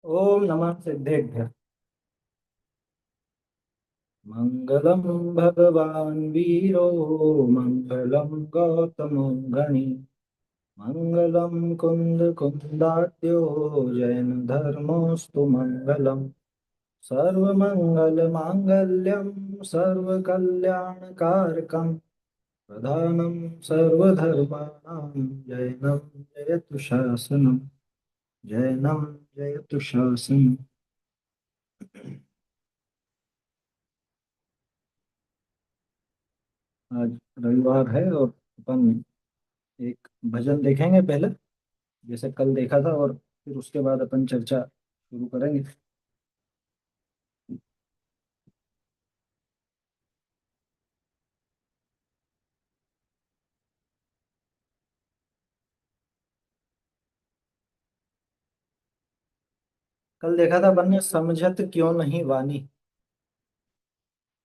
ओम नमः सिद्धेभ्यः। मंगलम भगवान वीरो मंगलम गौतमो गणि मंगलम कुंद कुंदाद्यो जैन धर्मोस्तु मंगलम सर्वमंगल मांगल्यम सर्वकल्याणकारकम प्रधानम सर्वधर्माणां जैनम जयतु शासनम जैनम जयतु शासनम। आज रविवार है और अपन एक भजन देखेंगे पहले, जैसे कल देखा था, और फिर उसके बाद अपन चर्चा शुरू करेंगे। कल देखा था अपन ने, समझत क्यों नहीं वानी,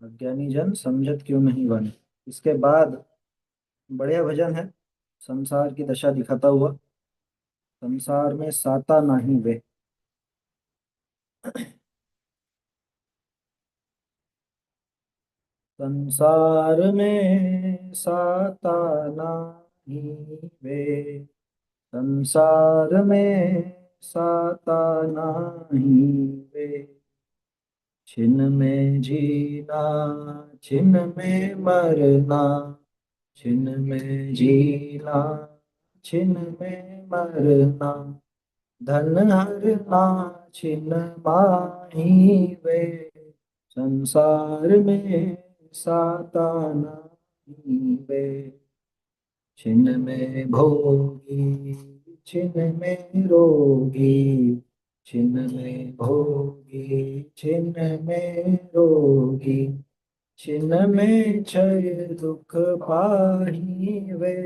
अज्ञानी जन समझत क्यों नहीं वानी। इसके बाद बढ़िया भजन है, संसार की दशा दिखाता हुआ। संसार में साता नहीं वे। संसार में साता नहीं वे। संसार में साता नहीं वे। छिन में जीना, छिन में मरना, छिन में जीना, छिन में मरना, धन हरना छिन माही वे। संसार में साता नहीं वे। छिन में भोगी, छिन में रोगी, छिन में भोगी, छिन में रोगी, छिन में क्षय दुख पाही वे।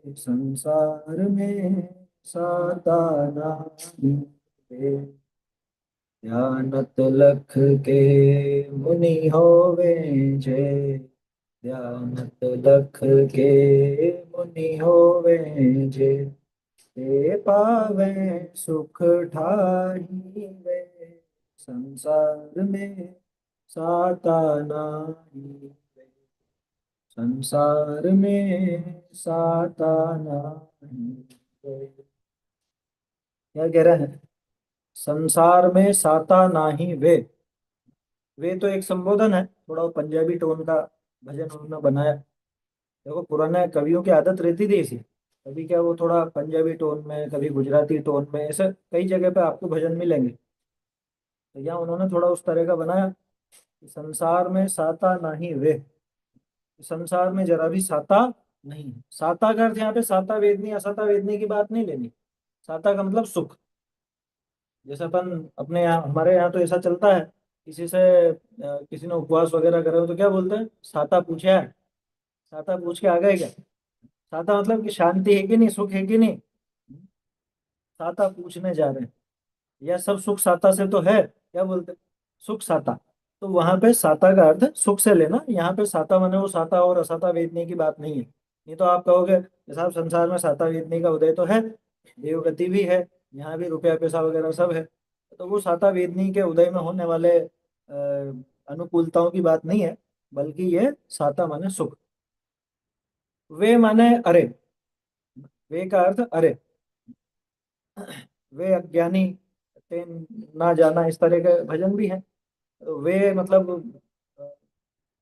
संसार में साता नाही वे। ध्यानत लख के मुनि होवे जे। ध्यानत लख के मुनि होवे जे। ते पावे सुख ठाई वे। संसार में साता नाही वे। संसार में साता नाही वे। क्या कह रहे हैं? संसार में साता नाही वे। वे तो एक संबोधन है, थोड़ा वो पंजाबी टोन का भजन उन्होंने बनाया। देखो, पुराने कवियों की आदत रहती थी ऐसी। कभी क्या वो थोड़ा पंजाबी टोन में, कभी गुजराती टोन में, ऐसे कई जगह पे आपको भजन मिलेंगे। तो यहाँ उन्होंने थोड़ा उस तरह का बनाया कि संसार में साता नहीं वे। संसार में जरा भी साता नहीं है। साता का अर्थ यहाँ पे साता वेदनी असाता वेदनी की बात नहीं लेनी। साता का मतलब सुख। जैसे अपन अपने यहाँ, हमारे यहाँ तो ऐसा चलता है, किसी से किसी ने उपवास वगैरह करे हो तो क्या बोलते हैं? साता पूछा है। साता पूछ के आ गए क्या? साता मतलब कि शांति है कि नहीं, सुख है कि नहीं। साता पूछने जा रहे हैं। यह सब सुख साता से तो है, क्या बोलते हैं? सुख साता। तो वहां पे साता का अर्थ सुख से लेना, यहाँ पे साता माने वो साता और असाता वेदने की बात नहीं है। नहीं तो आप कहोगे साहब संसार में साता वेदने का उदय तो है, देवगति भी है, यहाँ भी रुपया पैसा वगैरह सब है। तो वो साता वेदनी के उदय में होने वाले अनुकूलताओं की बात नहीं है, बल्कि ये साता माने सुख। वे माने अरे। वे का अर्थ अरे। वे अज्ञानी, ते ना जाना, इस तरह के भजन भी हैं। वे मतलब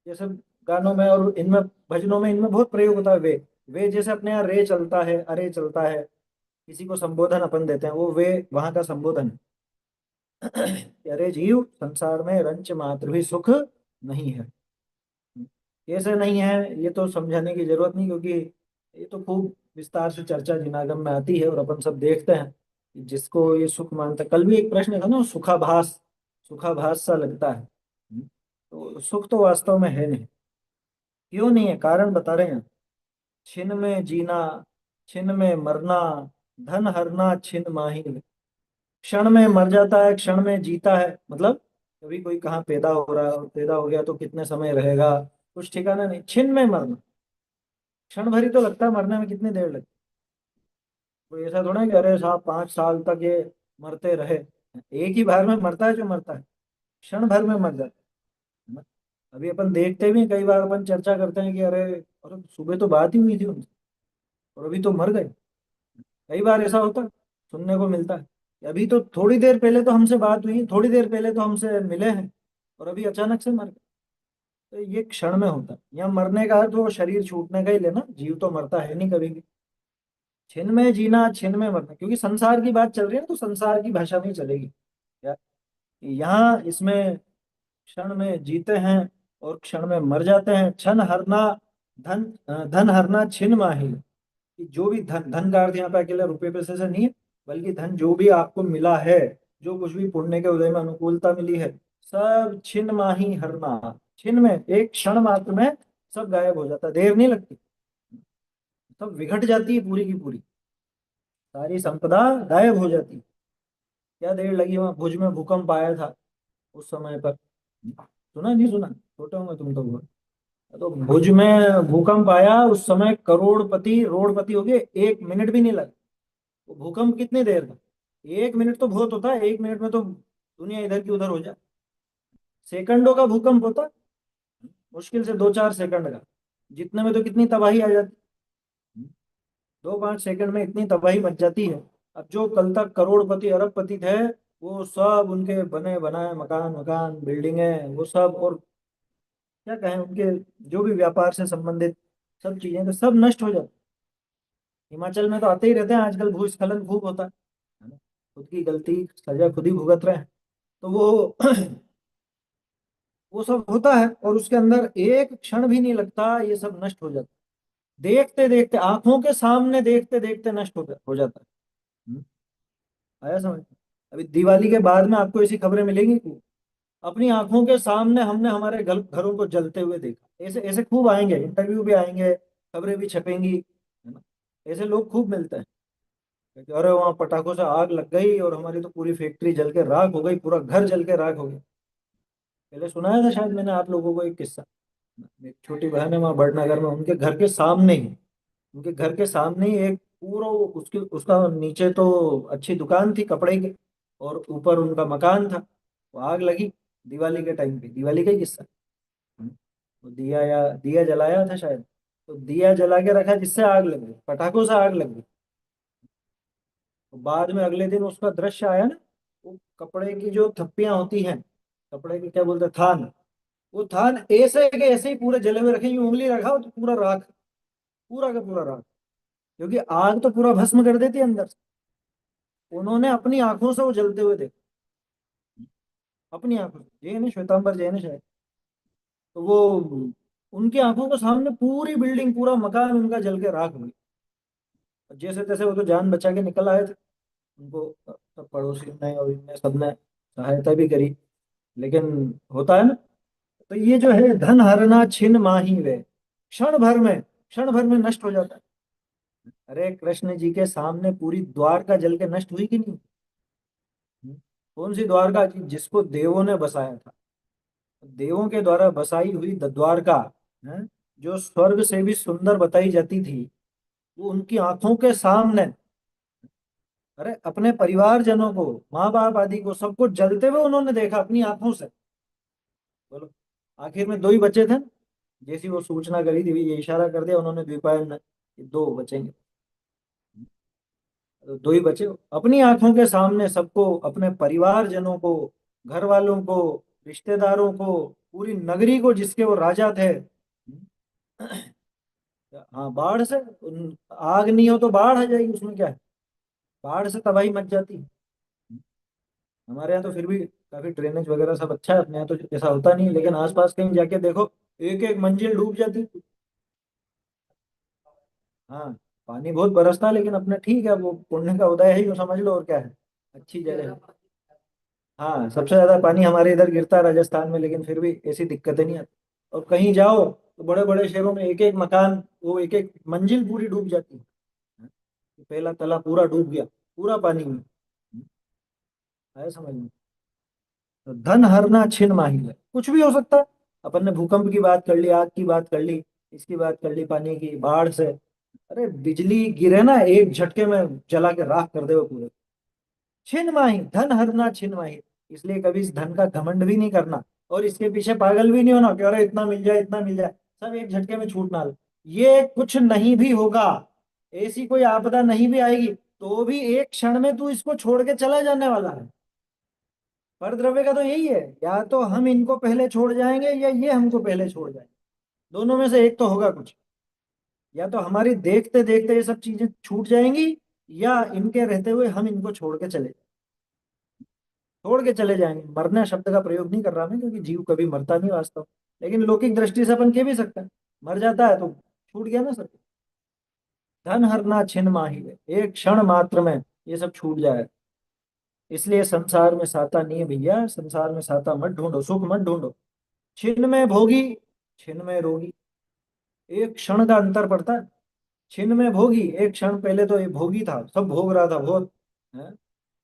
जैसे गानों में और इनमें, भजनों में, इनमें बहुत प्रयोग होता है वे जैसे अपने यहाँ रे चलता है, अरे चलता है, किसी को संबोधन अपन देते हैं, वो वे वहां का संबोधन है। कि अरे जीव, संसार में रंच मात्र भी सुख नहीं है। कैसे नहीं है ये तो समझाने की जरूरत नहीं, क्योंकि ये तो खूब विस्तार से चर्चा जिनागम में आती है और अपन सब देखते हैं कि जिसको ये सुख मानता। कल भी एक प्रश्न था ना, सुखाभास, सुखाभास सा लगता है। तो सुख तो वास्तव में है नहीं। क्यों नहीं है? कारण बता रहे हैं। छिन में जीना, छिन में मरना, धन हरना छिन माही। क्षण में मर जाता है, क्षण में जीता है। मतलब कभी कोई कहाँ पैदा हो रहा है, और पैदा हो गया तो कितने समय रहेगा, कुछ ठिकाना नहीं। छिन में मरना, क्षण भर ही तो लगता है मरने में, कितनी देर लगती है। कोई ऐसा थोड़ा है कि अरे साहब 5 साल तक ये मरते रहे। एक ही बार में मरता है जो मरता है, क्षण भर में मर जाता है ना। अभी अपन देखते भी हैं, कई बार अपन चर्चा करते हैं कि अरे अरे सुबह तो बात ही हुई थी उनसे और अभी तो मर गए। कई बार ऐसा होता है, सुनने को मिलता है कि अभी तो थोड़ी देर पहले तो हमसे बात हुई, थोड़ी देर पहले तो हमसे मिले हैं और अभी अचानक से मर गए। तो ये क्षण में होता है। यहाँ मरने का अर्थ वो शरीर छूटने का ही लेना, जीव तो मरता है नहीं कभी भी। छिन में जीना, छिन में मरना, क्योंकि संसार की बात चल रही है ना, तो संसार की भाषा में ही चलेगी क्या। यहाँ इसमें क्षण में जीते हैं और क्षण में मर जाते हैं। क्षण हरना, धन धन हरना छिन माही। कि जो भी धन, धन का अर्थ यहाँ पे अकेले रुपए पैसे से नहीं है, बल्कि धन जो भी आपको मिला है, जो कुछ भी पुण्य के उदय में अनुकूलता मिली है, सब छिन माही हरना। छिन में, एक क्षण मात्र में सब गायब हो जाता है, देर नहीं लगती, सब विघट जाती है पूरी की पूरी, सारी संपदा गायब हो जाती है। क्या देर लगी, वहां भुज में भूकंप आया था उस समय पर, सुना नहीं सुना, छोटे होंगे तुम तो बहुत। तो भुज में भूकंप आया उस समय, करोड़पति रोड़पति हो गए, 1 मिनट भी नहीं लगा। वो भूकंप कितनी देर का, 1 मिनट तो बहुत होता है, 1 मिनट में तो दुनिया इधर की उधर हो जाए। सेकंडों का भूकंप होता, मुश्किल से 2-4 सेकंड का, जितने में तो कितनी तबाही आ जाती। 2-5 सेकंड में इतनी तबाही मच जाती है। अब जो कल तक करोड़पति अरबपति थे, वो सब उनके बने बनाए मकान मकान बिल्डिंगें वो सब, और क्या कहें उनके जो भी व्यापार से संबंधित सब चीजें, तो सब नष्ट हो जाती। हिमाचल में तो आते ही रहते हैं आजकल, भूस्खलन खूब होता है ना। खुद की गलती सजा खुद ही भुगत रहे हैं। तो वो वो सब होता है और उसके अंदर एक क्षण भी नहीं लगता, ये सब नष्ट हो जाता है। देखते देखते, आंखों के सामने देखते देखते नष्ट हो जाता है। हम्म, आया समझ। अभी दिवाली के बाद में आपको ऐसी खबरें मिलेंगी खूब। अपनी आंखों के सामने हमने हमारे घरों को जलते हुए देखा, ऐसे ऐसे खूब आएंगे, इंटरव्यू भी आएंगे, खबरें भी छपेंगी, है ना। ऐसे लोग खूब मिलते हैं कि अरे वहां पटाखों से आग लग गई और हमारी तो पूरी फैक्ट्री जल के राख हो गई, पूरा घर जल के राख हो गया। पहले सुनाया था शायद मैंने आप लोगों को एक किस्सा। एक छोटी बहन है वहाँ बड़नगर में, उनके घर के सामने ही, उनके घर के सामने ही एक पूरा उसके उसका नीचे तो अच्छी दुकान थी कपड़े की, और ऊपर उनका मकान था। वो आग लगी दिवाली के टाइम पे, दिवाली का ही किस्सा। तो दिया या दिया जलाया था शायद, तो दिया जला के रखा, जिससे आग लग गई, पटाखों से आग लग गई। तो बाद में अगले दिन उसका दृश्य आया ना, वो कपड़े की जो थप्पियां होती हैं, कपड़े की क्या बोलते हैं, थान, वो थान ऐसे के ऐसे ही पूरे जले हुए रखे, यूं उंगली रखा तो पूरा राख, पूरा का पूरा राख। क्योंकि आग तो पूरा भस्म कर देती है अंदर से। उन्होंने अपनी आंखों से वो जलते हुए देखा, अपनी आंखों से, जैन है, श्वेतांबर जैन है शायद। तो वो उनकी आंखों के सामने पूरी बिल्डिंग, पूरा मकान उनका जल के राख हो गई। और जैसे तैसे वो तो जान बचा के निकल आए थे। उनको सब पड़ोसियों ने और इनने सबने सहायता भी करी। लेकिन होता है ना, तो ये जो है धन हरना छिन माही वे, क्षण भर में, क्षण भर में नष्ट हो जाता है। अरे कृष्ण जी के सामने पूरी द्वारका जल के नष्ट हुई कि नहीं। कौन सी द्वारका, जिसको देवों ने बसाया था, देवों के द्वारा बसाई हुई द्वारका, है, जो स्वर्ग से भी सुंदर बताई जाती थी, वो उनकी आंखों के सामने, अरे अपने परिवारजनों को, माँ बाप आदि को, सबको जलते हुए उन्होंने देखा अपनी आंखों से। बोलो, आखिर में दो ही बचे थे। जैसी वो सूचना करी थी, ये इशारा कर दिया उन्होंने द्वीपायन ने कि दो बचेंगे, तो दो ही बचे। अपनी आंखों के सामने सबको, अपने परिवारजनों को, घर वालों को, रिश्तेदारों को, पूरी नगरी को, जिसके वो राजा थे। हाँ, बाढ़ से आग नहीं हो तो बाढ़ आ जाएगी, उसमें क्या है, बाढ़ से तबाही मच जाती है। हमारे यहाँ तो फिर भी काफी ड्रेनेज वगैरह सब अच्छा है, अपने यहाँ तो ऐसा होता नहीं है, लेकिन आसपास कहीं जाके देखो, एक एक मंजिल डूब जाती है। हाँ, पानी बहुत बरसता है, लेकिन अपना ठीक है, वो पुण्य का उदय है ही, वो समझ लो, और क्या है, अच्छी जगह है। हाँ, सबसे ज्यादा पानी हमारे इधर गिरता है राजस्थान में, लेकिन फिर भी ऐसी दिक्कतें नहीं आती। और कहीं जाओ तो बड़े बड़े शहरों में एक एक मकान, वो एक एक मंजिल पूरी डूब जाती है। पहला तला पूरा डूब गया, पूरा पानी में। आया समझ में। तो धन हरना छिन माही है, कुछ भी हो सकता है। अपन ने भूकंप की बात कर ली, आग की बात कर ली, इसकी बात कर ली, पानी की, बाढ़ से, अरे बिजली गिरे ना एक झटके में, जला के राख कर दे वो पूरे। छिन माही, धन हरना छिन माही। इसलिए कभी इस धन का घमंड भी नहीं करना, और इसके पीछे पागल भी नहीं होना कि अरे इतना मिल जाए इतना मिल जाए, सब एक झटके में छूट ना ले। ये कुछ नहीं भी होगा, ऐसी कोई आपदा नहीं भी आएगी, तो भी एक क्षण में तू इसको छोड़ के चला जाने वाला है। पर द्रव्य का तो यही है, या तो हम इनको पहले छोड़ जाएंगे या ये हमको पहले छोड़ जाएंगे, दोनों में से एक तो होगा कुछ। या तो हमारी देखते देखते ये सब चीजें छूट जाएंगी, या इनके रहते हुए हम इनको छोड़ के चले जाएंगे। मरने शब्द का प्रयोग नहीं कर रहा मैं, क्योंकि जीव कभी मरता नहीं वास्तव, लेकिन लौकिक दृष्टि से अपन कह भी सकते हैं, मर जाता है तो छूट गया ना सब। धन हरना छिन माही है, एक क्षण मात्र में ये सब छूट जाए। इसलिए संसार में साता नहीं है भैया, संसार में साता मत ढूंढो, सुख मत ढूंढो। छिन में भोगी, छिन में रोगी, एक क्षण का अंतर पड़ता है। छिन में भोगी, एक क्षण पहले तो ये भोगी था, सब भोग रहा था बहुत है,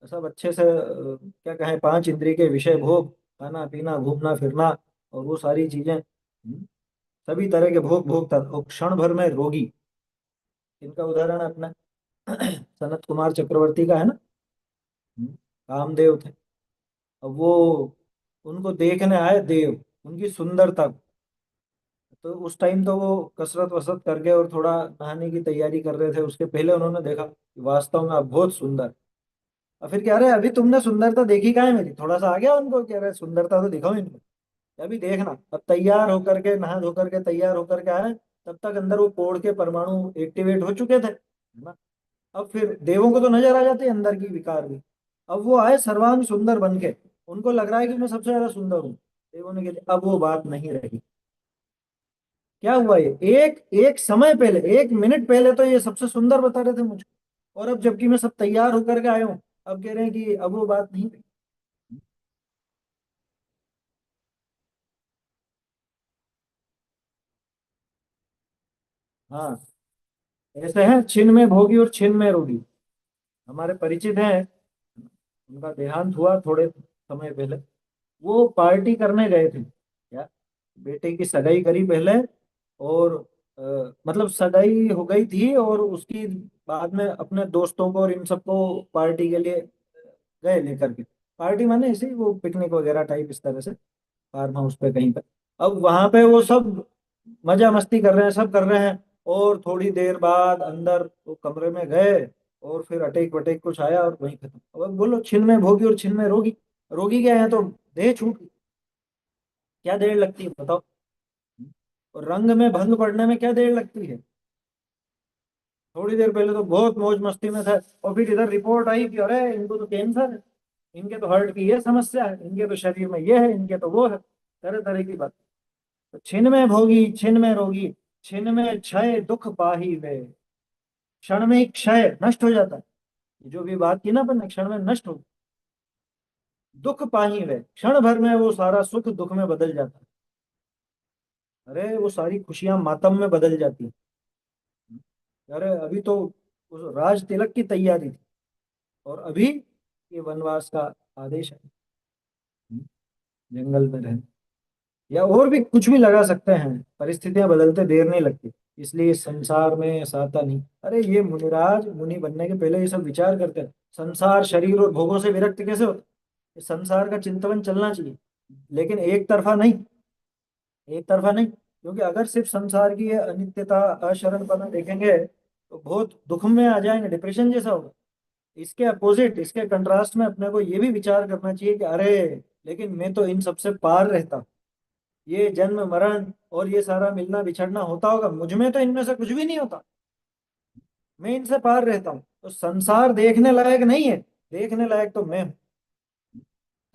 सब अच्छे से क्या कहें, पांच इंद्रिय के विषय भोग, खाना पीना घूमना फिरना और वो सारी चीजें, सभी तरह के भोग भोगता था। और क्षण भर में रोगी। इनका उदाहरण अपना सनत कुमार चक्रवर्ती का है ना। कामदेव थे, अब वो उनको देखने आए देव, उनकी सुंदरता को। तो उस टाइम तो वो कसरत वसरत करके और थोड़ा नहाने की तैयारी कर रहे थे, उसके पहले उन्होंने देखा कि वास्तव में आप बहुत सुंदर। और फिर कह रहे अभी तुमने सुंदरता देखी कहाँ है मेरी, थोड़ा सा आ गया उनको, कह रहे सुंदरता तो दिखाओ इनको, अभी देखना। अब तैयार होकर के, नहा धो करके तैयार होकर के आए, तब तक अंदर वो कोढ़ के परमाणु एक्टिवेट हो चुके थे, है ना। अब फिर देवों को तो नजर आ जाते हैं अंदर की विकार भी। अब वो आए सर्वांग सुंदर बन के, उनको लग रहा है कि मैं सबसे ज्यादा सुंदर हूँ। देवों ने कहा अब वो बात नहीं रही। क्या हुआ, ये एक एक समय पहले, एक मिनट पहले तो ये सबसे सुंदर बता रहे थे मुझको, और अब जबकि मैं सब तैयार होकर के आया हूँ, अब कह रहे हैं कि अब वो बात नहीं रही। हाँ, ऐसे हैं छिन में भोगी और छिन में रोगी। हमारे परिचित हैं, उनका देहांत हुआ थोड़े समय पहले। वो पार्टी करने गए थे क्या, बेटे की सगाई करी पहले, और मतलब सगाई हो गई थी, और उसकी बाद में अपने दोस्तों को और इन सबको पार्टी के लिए गए लेकर के। पार्टी माने इसी वो पिकनिक वगैरह टाइप इस तरह से, फार्म हाउस पे कहीं पे। अब वहां पे वो सब मजा मस्ती कर रहे हैं, सब कर रहे हैं, और थोड़ी देर बाद अंदर वो कमरे में गए, और फिर अटेक वटेक कुछ आया और वहीं खत्म। अब बोलो छिन में भोगी और छिन में रोगी। रोगी क्या है, तो देह छूट गई। क्या देर लगती है बताओ। और रंग में भंग पड़ने में क्या देर लगती है। थोड़ी देर पहले तो बहुत मौज मस्ती में था, और फिर इधर रिपोर्ट आई कि अरे इनको तो कैंसर है, इनके तो हार्ट की ये समस्या है, इनके तो शरीर में ये है, इनके तो वो है, तरह तरह की बात। तो छिन में भोगी छिन में रोगी, छिन में क्षय दुख पाही वे। क्षण में ही क्षय नष्ट हो जाता है। ये जो भी बात की ना अपन ने, क्षण में नष्ट हो। दुख पाही वे, क्षण भर में वो सारा सुख दुख में बदल जाता है। अरे वो सारी खुशियां मातम में बदल जाती है। अरे अभी तो उस राज तिलक की तैयारी थी, और अभी ये वनवास का आदेश है, जंगल में रहना, या और भी कुछ भी लगा सकते हैं, परिस्थितियां बदलते देर नहीं लगती। इसलिए संसार में साता नहीं। अरे ये मुनिराज मुनि बनने के पहले ये सब विचार करते हैं, संसार शरीर और भोगों से विरक्त कैसे होता है? ये संसार का चिंतन चलना चाहिए, लेकिन एक तरफा नहीं, एक तरफा नहीं। क्योंकि अगर सिर्फ संसार की ये अनित्यता अशरणपना देखेंगे तो बहुत दुख में आ जाएंगे, डिप्रेशन जैसा होगा। इसके अपोजिट, इसके कंट्रास्ट में अपने को ये भी विचार करना चाहिए कि अरे लेकिन मैं तो इन सबसे पार रहता हूँ। ये जन्म मरण और ये सारा मिलना बिछड़ना होता होगा, मुझ में तो इनमें से कुछ भी नहीं होता, मैं इनसे पार रहता हूँ। तो संसार देखने लायक नहीं है, देखने लायक तो मैं हूँ।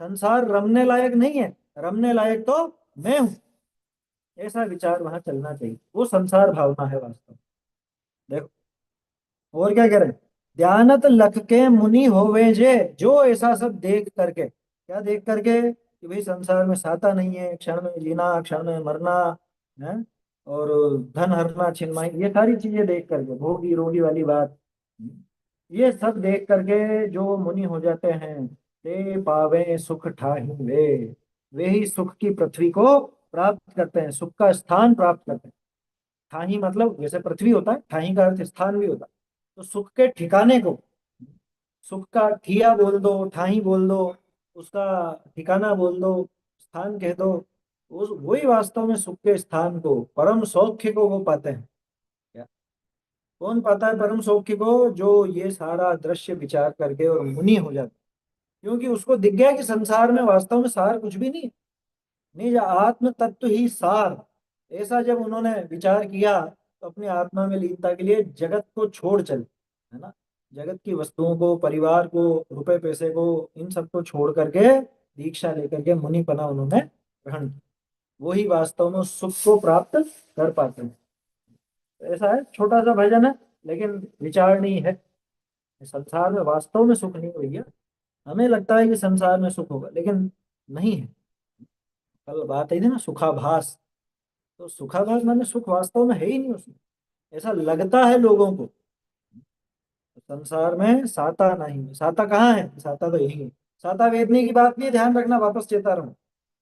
संसार रमने लायक नहीं है, रमने लायक तो मैं हूँ। ऐसा विचार वहां चलना चाहिए, वो संसार भावना है वास्तव में। देखो, और क्या कह रहे हैं, ध्यानत लख के मुनि होवे जे, जो ऐसा सब देख करके, क्या देख करके, कि भाई संसार में साता नहीं है, क्षण में जीना क्षण में मरना है, और धन हरना छिनमाई, ये सारी चीजें देख करके, भोगी रोगी वाली बात, ये सब देख करके जो मुनि हो जाते हैं, ते पावे सुख ठाही वे ही सुख की पृथ्वी को प्राप्त करते हैं, सुख का स्थान प्राप्त करते हैं। ठाही मतलब जैसे पृथ्वी होता है, ठाही का अर्थ स्थान भी होता है। तो सुख के ठिकाने को, सुख का ठिया बोल दो, ठाही बोल दो, उसका ठिकाना बोल दो, स्थान कह दो, उस वही वास्तव में सुख के स्थान को, परम सौख्य को वो पाते हैं क्या? कौन पाता है परम सौख्य को? जो ये सारा दृश्य विचार करके और मुनि हो जाता है। क्योंकि उसको दिख गया कि संसार में वास्तव में सार कुछ भी नहीं, निज आत्म तत्व ही सार। ऐसा जब उन्होंने विचार किया तो अपनी आत्मा में लीनता के लिए जगत को छोड़ चले, है ना, जगत की वस्तुओं को, परिवार को, रुपए पैसे को, इन सबको छोड़ करके दीक्षा लेकर के मुनिपना उन्होंने ग्रहण किया। वही वास्तव में उस सुख को प्राप्त कर पाते हैं। तो ऐसा है, छोटा सा भजन है, लेकिन विचार नहीं है। संसार में वास्तव में सुख नहीं हुई है। हमें लगता है कि संसार में सुख होगा, लेकिन नहीं है। कल बात आई थी ना सुखाभास, तो सुखाभास माने सुख वास्तव में है ही नहीं उसमें, ऐसा लगता है लोगों को। संसार में साता नहीं, साता कहाँ है? साता तो यही है। साता वेदनी की बात नहीं है, ध्यान रखना, वापस चेता रहा हूँ।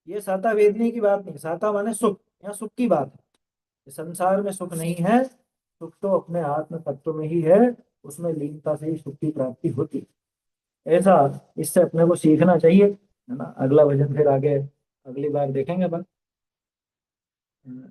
ये साता वेदनी की बात नहीं, साता माने सुख, यहाँ सुख की बात है। संसार में सुख नहीं है, सुख तो अपने आत्म तत्व में ही है। उसमें लीनता से ही सुख की प्राप्ति होती है। ऐसा इससे अपने को सीखना चाहिए, है ना। अगला भजन फिर आगे अगली बार देखेंगे अपन।